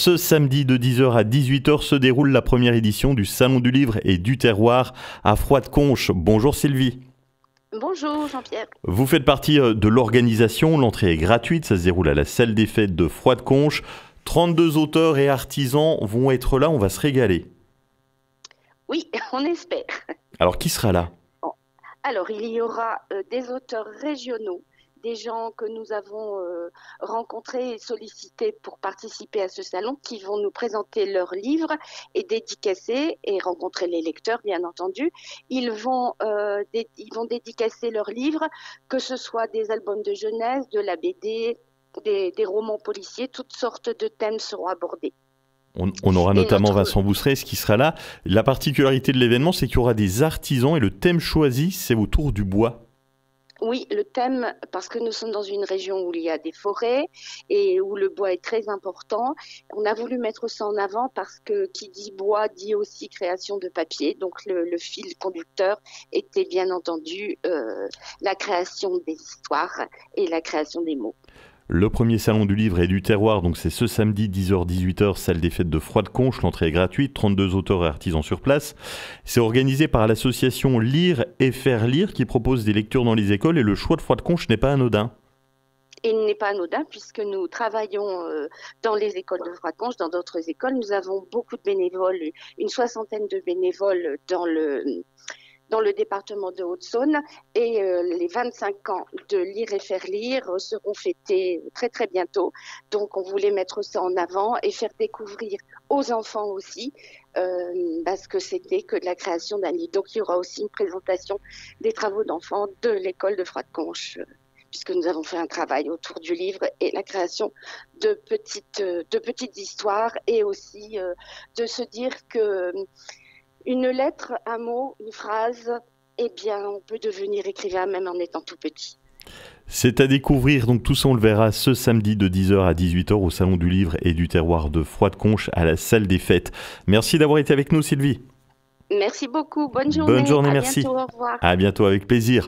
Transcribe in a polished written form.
Ce samedi de 10h à 18h se déroule la première édition du Salon du Livre et du Terroir à Froide-Conches. Bonjour Sylvie. Bonjour Jean-Pierre. Vous faites partie de l'organisation, l'entrée est gratuite, ça se déroule à la salle des fêtes de Froide-Conches. 32 auteurs et artisans vont être là, on va se régaler. Oui, on espère. Alors qui sera là ? Alors il y aura des auteurs régionaux, des gens que nous avons rencontrés et sollicités pour participer à ce salon, qui vont nous présenter leurs livres et dédicacer et rencontrer les lecteurs, bien entendu. Ils vont dédicacer leurs livres, que ce soit des albums de jeunesse, de la BD, des romans policiers, toutes sortes de thèmes seront abordés. On aura notamment Vincent Bousseret qui sera là. La particularité de l'événement, c'est qu'il y aura des artisans et le thème choisi, c'est autour du bois. Oui, le thème, parce que nous sommes dans une région où il y a des forêts et où le bois est très important. On a voulu mettre ça en avant parce que qui dit bois dit aussi création de papier. Donc le fil conducteur était bien entendu la création des histoires et la création des mots. Le premier salon du livre et du terroir, donc c'est ce samedi 10h-18h, salle des fêtes de Froide-Conches. L'entrée est gratuite, 32 auteurs et artisans sur place. C'est organisé par l'association Lire et Faire Lire qui propose des lectures dans les écoles et le choix de Froide-Conches n'est pas anodin. Il n'est pas anodin puisque nous travaillons dans les écoles de Froide-Conches, dans d'autres écoles. Nous avons beaucoup de bénévoles, une soixantaine de bénévoles dans le département de Haute-Saône et les 25 ans de Lire et Faire Lire seront fêtés très très bientôt. Donc on voulait mettre ça en avant et faire découvrir aux enfants aussi ce que c'était que de la création d'un livre. Donc il y aura aussi une présentation des travaux d'enfants de l'école de Froide-Conches puisque nous avons fait un travail autour du livre et la création de petites histoires et aussi de se dire que une lettre, un mot, une phrase, eh bien, on peut devenir écrivain même en étant tout petit. C'est à découvrir, donc tout ça on le verra ce samedi de 10h à 18h au Salon du Livre et du Terroir de Froide-Conches à la salle des fêtes. Merci d'avoir été avec nous Sylvie. Merci beaucoup, bonne journée. Bonne journée, merci. Bientôt, au revoir. À bientôt, avec plaisir.